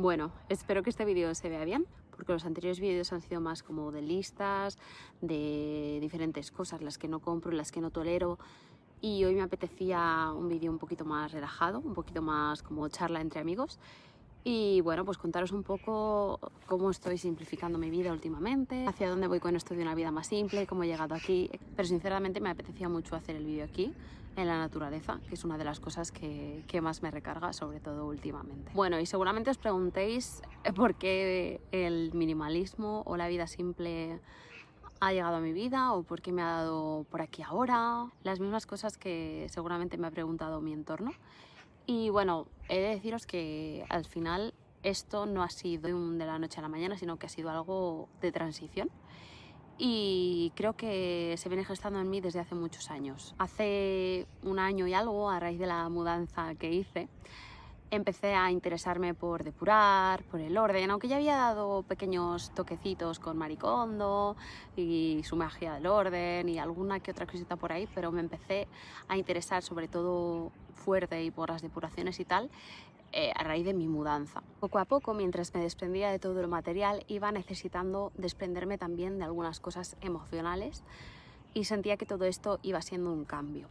Bueno, espero que este vídeo se vea bien, porque los anteriores vídeos han sido más como de listas, de diferentes cosas, las que no compro, las que no tolero. Y hoy me apetecía un vídeo un poquito más relajado, un poquito más como charla entre amigos. Y bueno, pues contaros un poco cómo estoy simplificando mi vida últimamente, hacia dónde voy con esto de una vida más simple, cómo he llegado aquí. Pero sinceramente me apetecía mucho hacer el vídeo aquí, en la naturaleza, que es una de las cosas que más me recarga, sobre todo últimamente. Bueno, y seguramente os preguntéis por qué el minimalismo o la vida simple ha llegado a mi vida o por qué me ha dado por aquí ahora. Las mismas cosas que seguramente me ha preguntado mi entorno. Y bueno, he de deciros que al final esto no ha sido de la noche a la mañana, sino que ha sido algo de transición. Y creo que se viene gestando en mí desde hace muchos años. Hace un año y algo, a raíz de la mudanza que hice, empecé a interesarme por depurar, por el orden, aunque ya había dado pequeños toquecitos con Marie Kondo y su magia del orden y alguna que otra cosita por ahí, pero me empecé a interesar sobre todo fuerte y por las depuraciones y tal, a raíz de mi mudanza. Poco a poco, mientras me desprendía de todo lo material, iba necesitando desprenderme también de algunas cosas emocionales y sentía que todo esto iba siendo un cambio.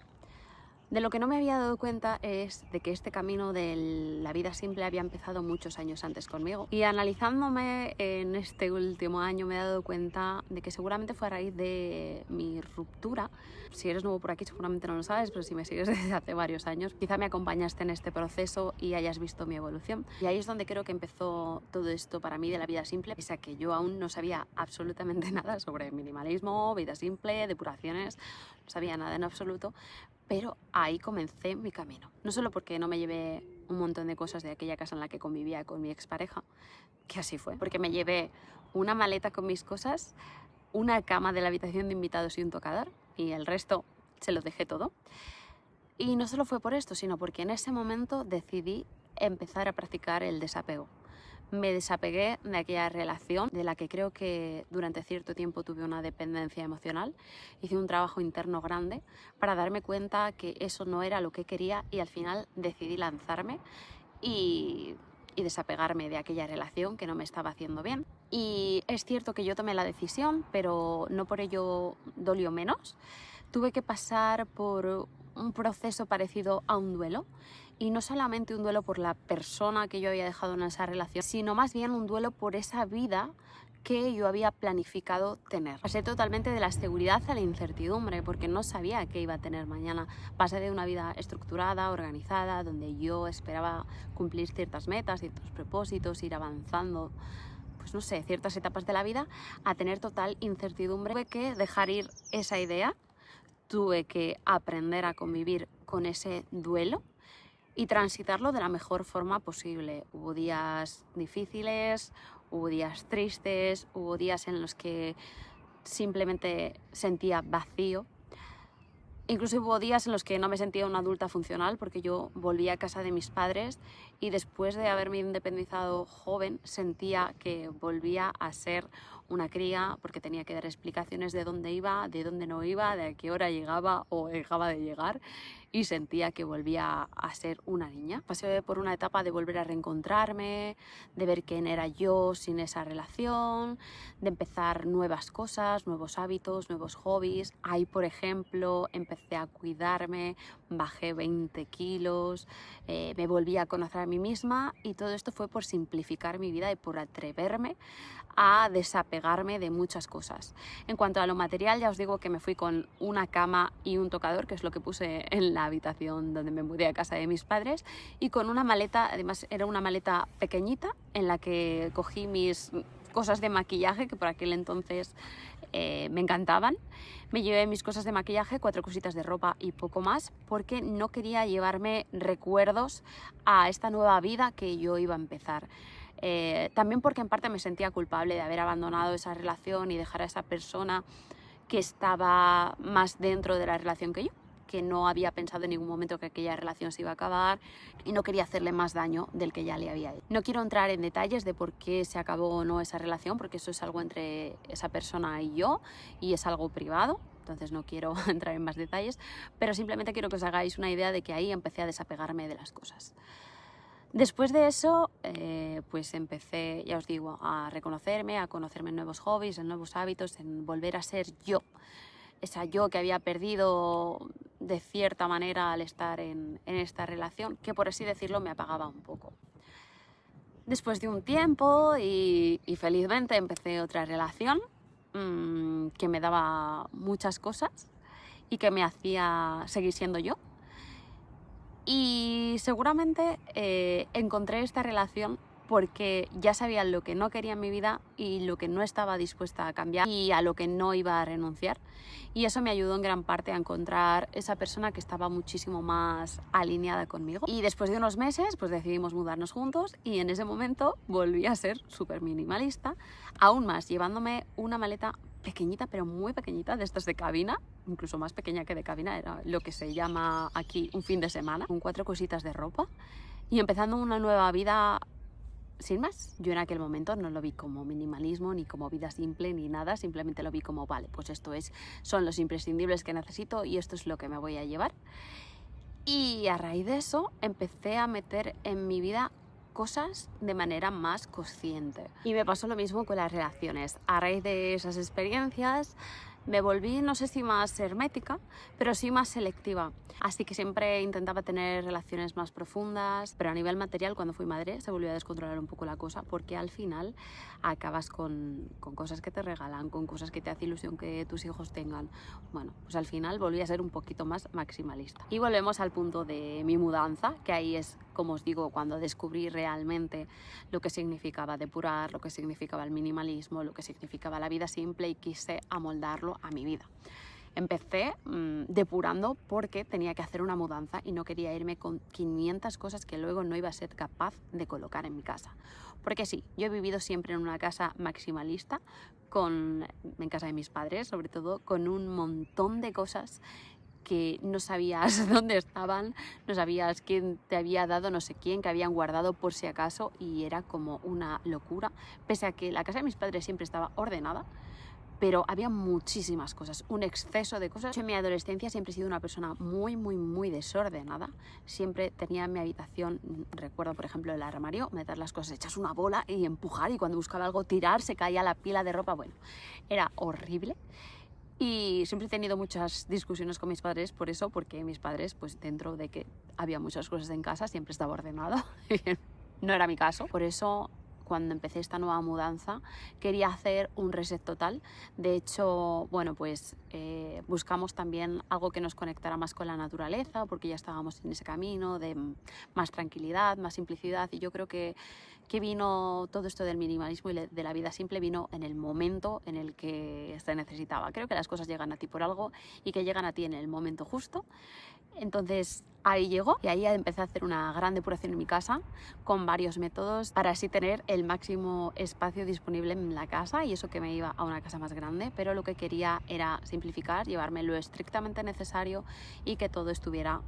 De lo que no me había dado cuenta es de que este camino de la vida simple había empezado muchos años antes conmigo. Y analizándome en este último año me he dado cuenta de que seguramente fue a raíz de mi ruptura. Si eres nuevo por aquí seguramente no lo sabes, pero si me sigues desde hace varios años, quizá me acompañaste en este proceso y hayas visto mi evolución. Y ahí es donde creo que empezó todo esto para mí de la vida simple, pese a que yo aún no sabía absolutamente nada sobre minimalismo, vida simple, depuraciones, no sabía nada en absoluto. Pero ahí comencé mi camino. No solo porque no me llevé un montón de cosas de aquella casa en la que convivía con mi expareja, que así fue, porque me llevé una maleta con mis cosas, una cama de la habitación de invitados y un tocador, y el resto se lo dejé todo. Y no solo fue por esto, sino porque en ese momento decidí empezar a practicar el desapego. Me desapegué de aquella relación de la que creo que durante cierto tiempo tuve una dependencia emocional. Hice un trabajo interno grande para darme cuenta que eso no era lo que quería y al final decidí lanzarme y, y desapegarme de aquella relación que no me estaba haciendo bien. Y es cierto que yo tomé la decisión, pero no por ello dolió menos. Tuve que pasar por un proceso parecido a un duelo, y no solamente un duelo por la persona que yo había dejado en esa relación, sino más bien un duelo por esa vida que yo había planificado tener. Pasé totalmente de la seguridad a la incertidumbre porque no sabía qué iba a tener mañana. Pasé de una vida estructurada, organizada, donde yo esperaba cumplir ciertas metas, ciertos propósitos, ir avanzando, pues no sé, ciertas etapas de la vida, a tener total incertidumbre. Tuve que dejar ir esa idea, tuve que aprender a convivir con ese duelo y transitarlo de la mejor forma posible. Hubo días difíciles, hubo días tristes, hubo días en los que simplemente sentía vacío. Incluso hubo días en los que no me sentía una adulta funcional porque yo volvía a casa de mis padres y después de haberme independizado joven sentía que volvía a ser una cría porque tenía que dar explicaciones de dónde iba, de dónde no iba, de a qué hora llegaba o dejaba de llegar, y sentía que volvía a ser una niña. Pasé por una etapa de volver a reencontrarme, de ver quién era yo sin esa relación, de empezar nuevas cosas, nuevos hábitos, nuevos hobbies. Ahí, por ejemplo, empecé a cuidarme, bajé 20 kilos, me volví a conocer a mí misma, y todo esto fue por simplificar mi vida y por atreverme a desapegarme de muchas cosas. En cuanto a lo material, ya os digo que me fui con una cama y un tocador, que es lo que puse en la habitación donde me mudé a casa de mis padres, y con una maleta, además era una maleta pequeñita en la que cogí mis cosas de maquillaje, que por aquel entonces me encantaban. Me llevé mis cosas de maquillaje, 4 cositas de ropa y poco más, porque no quería llevarme recuerdos a esta nueva vida que yo iba a empezar. También porque en parte me sentía culpable de haber abandonado esa relación y dejar a esa persona que estaba más dentro de la relación que yo, que no había pensado en ningún momento que aquella relación se iba a acabar, y no quería hacerle más daño del que ya le había hecho. No quiero entrar en detalles de por qué se acabó o no esa relación, porque eso es algo entre esa persona y yo, y es algo privado, entonces no quiero entrar en más detalles, pero simplemente quiero que os hagáis una idea de que ahí empecé a desapegarme de las cosas. Después de eso, pues empecé, ya os digo, a reconocerme, a conocerme en nuevos hobbies, en nuevos hábitos, en volver a ser yo. Esa yo que había perdido de cierta manera al estar en esta relación, que por así decirlo me apagaba un poco. Después de un tiempo y felizmente empecé otra relación que me daba muchas cosas y que me hacía seguir siendo yo. Y seguramente encontré esta relación porque ya sabía lo que no quería en mi vida y lo que no estaba dispuesta a cambiar y a lo que no iba a renunciar. Y eso me ayudó en gran parte a encontrar esa persona que estaba muchísimo más alineada conmigo. Y después de unos meses, pues decidimos mudarnos juntos y en ese momento volví a ser súper minimalista, aún más, llevándome una maleta pequeñita, pero muy pequeñita, de estas de cabina, incluso más pequeña que de cabina, era lo que se llama aquí un fin de semana, con 4 cositas de ropa y empezando una nueva vida sin más. Yo en aquel momento no lo vi como minimalismo, ni como vida simple, ni nada, simplemente lo vi como, vale, pues esto son los imprescindibles que necesito y esto es lo que me voy a llevar. Y a raíz de eso empecé a meter en mi vida cosas de manera más consciente. Y me pasó lo mismo con las relaciones. A raíz de esas experiencias me volví, no sé si más hermética, pero sí más selectiva. Así que siempre intentaba tener relaciones más profundas, pero a nivel material, cuando fui madre, se volvió a descontrolar un poco la cosa, porque al final acabas con cosas que te regalan, con cosas que te hace ilusión que tus hijos tengan. Bueno, pues al final volví a ser un poquito más maximalista. Y volvemos al punto de mi mudanza, que ahí es, como os digo, cuando descubrí realmente lo que significaba depurar, lo que significaba el minimalismo, lo que significaba la vida simple y quise amoldarlo a mi vida. Empecé depurando porque tenía que hacer una mudanza y no quería irme con 500 cosas que luego no iba a ser capaz de colocar en mi casa. Porque sí, yo he vivido siempre en una casa maximalista, en casa de mis padres, sobre todo, con un montón de cosas que no sabías dónde estaban, no sabías quién te había dado, no sé quién, que habían guardado por si acaso, y era como una locura, pese a que la casa de mis padres siempre estaba ordenada, pero había muchísimas cosas, un exceso de cosas. Yo en mi adolescencia siempre he sido una persona muy desordenada, siempre tenía en mi habitación, recuerdo por ejemplo el armario, meter las cosas hechas una bola y empujar, y cuando buscaba algo tirar se caía la pila de ropa, bueno, era horrible. Y siempre he tenido muchas discusiones con mis padres por eso, porque mis padres, pues dentro de que había muchas cosas en casa, siempre estaba ordenado. No era mi caso. Por eso, cuando empecé esta nueva mudanza, quería hacer un reset total. De hecho, bueno, pues buscamos también algo que nos conectara más con la naturaleza, porque ya estábamos en ese camino de más tranquilidad, más simplicidad, y yo creo que vino todo esto del minimalismo y de la vida simple, vino en el momento en el que se necesitaba. Creo que las cosas llegan a ti por algo y que llegan a ti en el momento justo. Entonces ahí llegó y ahí empecé a hacer una gran depuración en mi casa con varios métodos para así tener el máximo espacio disponible en la casa, y eso que me iba a una casa más grande, pero lo que quería era simplificar, llevarme lo estrictamente necesario y que todo estuviera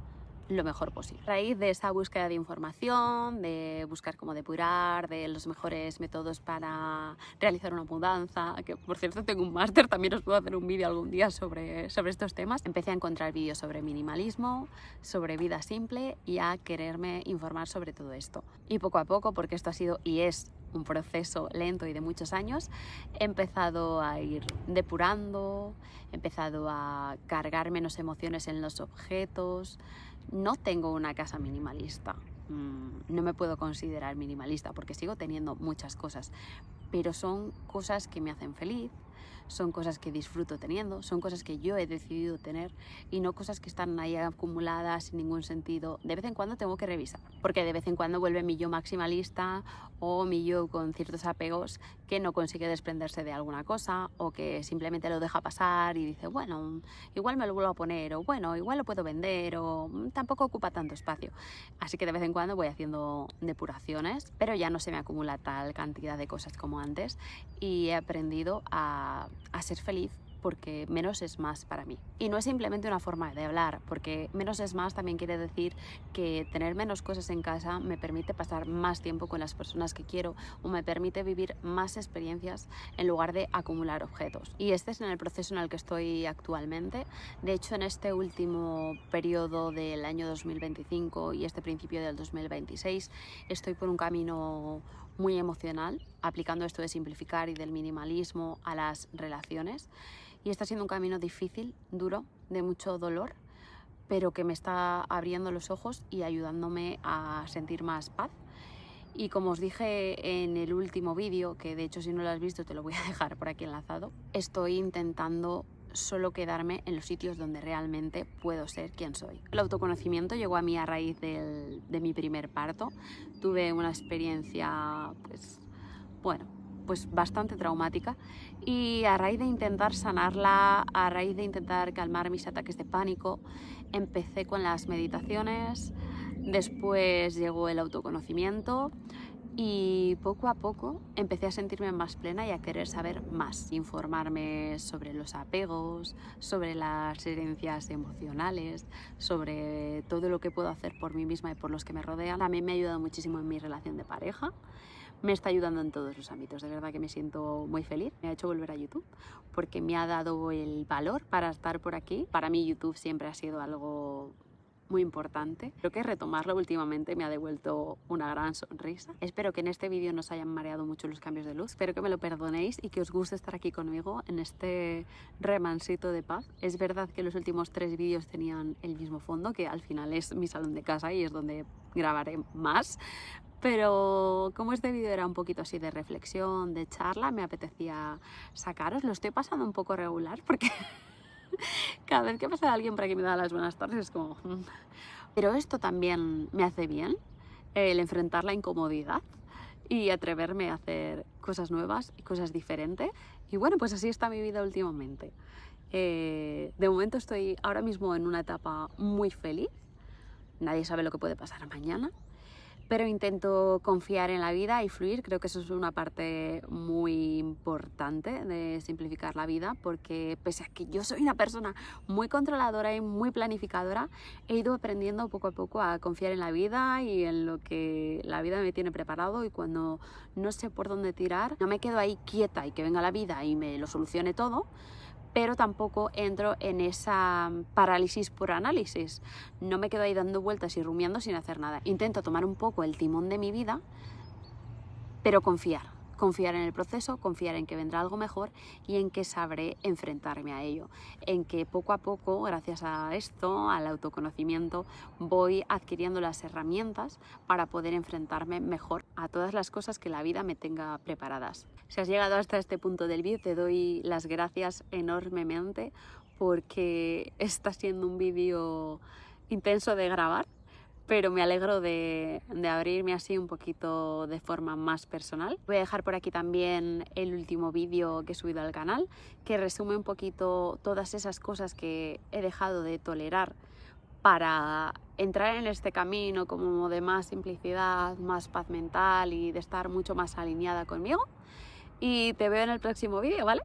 lo mejor posible. A raíz de esa búsqueda de información, de buscar cómo depurar, de los mejores métodos para realizar una mudanza, que por cierto tengo un máster, también os puedo hacer un vídeo algún día sobre estos temas, empecé a encontrar vídeos sobre minimalismo, sobre vida simple y a quererme informar sobre todo esto. Y poco a poco, porque esto ha sido y es un proceso lento y de muchos años, he empezado a ir depurando, he empezado a cargar menos emociones en los objetos. No tengo una casa minimalista, no me puedo considerar minimalista porque sigo teniendo muchas cosas, pero son cosas que me hacen feliz, son cosas que disfruto teniendo, son cosas que yo he decidido tener y no cosas que están ahí acumuladas sin ningún sentido. De vez en cuando tengo que revisar, porque de vez en cuando vuelve mi yo maximalista o mi yo con ciertos apegos que no consigue desprenderse de alguna cosa, o que simplemente lo deja pasar y dice, bueno, igual me lo vuelvo a poner, o bueno, igual lo puedo vender, o tampoco ocupa tanto espacio. Así que de vez en cuando voy haciendo depuraciones, pero ya no se me acumula tal cantidad de cosas como antes y he aprendido a ser feliz porque menos es más para mí. Y no es simplemente una forma de hablar, porque menos es más también quiere decir que tener menos cosas en casa me permite pasar más tiempo con las personas que quiero o me permite vivir más experiencias en lugar de acumular objetos. Y este es en el proceso en el que estoy actualmente. De hecho, en este último periodo del año 2025 y este principio del 2026 estoy por un camino muy emocional, aplicando esto de simplificar y del minimalismo a las relaciones. Y está siendo un camino difícil, duro, de mucho dolor, pero que me está abriendo los ojos y ayudándome a sentir más paz. Y como os dije en el último vídeo, que de hecho si no lo has visto te lo voy a dejar por aquí enlazado, estoy intentando solo quedarme en los sitios donde realmente puedo ser quien soy. El autoconocimiento llegó a mí a raíz de mi primer parto. Tuve una experiencia, pues bastante traumática, y a raíz de intentar sanarla, a raíz de intentar calmar mis ataques de pánico, empecé con las meditaciones, después llegó el autoconocimiento y poco a poco empecé a sentirme más plena y a querer saber más, informarme sobre los apegos, sobre las herencias emocionales, sobre todo lo que puedo hacer por mí misma y por los que me rodean. También me ha ayudado muchísimo en mi relación de pareja. Me está ayudando en todos los ámbitos, de verdad que me siento muy feliz. Me ha hecho volver a YouTube porque me ha dado el valor para estar por aquí. Para mí YouTube siempre ha sido algo muy importante. Creo que retomarlo últimamente me ha devuelto una gran sonrisa. Espero que en este vídeo no os hayan mareado mucho los cambios de luz. Espero que me lo perdonéis y que os guste estar aquí conmigo en este remansito de paz. Es verdad que los últimos 3 vídeos tenían el mismo fondo, que al final es mi salón de casa y es donde grabaré más. Pero como este vídeo era un poquito así de reflexión, de charla, me apetecía sacaros. Lo estoy pasando un poco regular porque cada vez que pasa alguien por aquí me da las buenas tardes es como... Pero esto también me hace bien, el enfrentar la incomodidad y atreverme a hacer cosas nuevas y cosas diferentes. Y bueno, pues así está mi vida últimamente. De momento estoy ahora mismo en una etapa muy feliz. Nadie sabe lo que puede pasar mañana, pero intento confiar en la vida y fluir. Creo que eso es una parte muy importante de simplificar la vida, porque pese a que yo soy una persona muy controladora y muy planificadora, he ido aprendiendo poco a poco a confiar en la vida y en lo que la vida me tiene preparado, y cuando no sé por dónde tirar, no me quedo ahí quieta y que venga la vida y me lo solucione todo, pero tampoco entro en esa parálisis por análisis. No me quedo ahí dando vueltas y rumiando sin hacer nada. Intento tomar un poco el timón de mi vida, pero confiar en el proceso, confiar en que vendrá algo mejor y en que sabré enfrentarme a ello, en que poco a poco, gracias a esto, al autoconocimiento, voy adquiriendo las herramientas para poder enfrentarme mejor a todas las cosas que la vida me tenga preparadas. Si has llegado hasta este punto del vídeo, te doy las gracias enormemente, porque está siendo un vídeo intenso de grabar, pero me alegro de abrirme así un poquito de forma más personal. Voy a dejar por aquí también el último vídeo que he subido al canal, que resume un poquito todas esas cosas que he dejado de tolerar para entrar en este camino como de más simplicidad, más paz mental y de estar mucho más alineada conmigo. Y te veo en el próximo vídeo, ¿vale?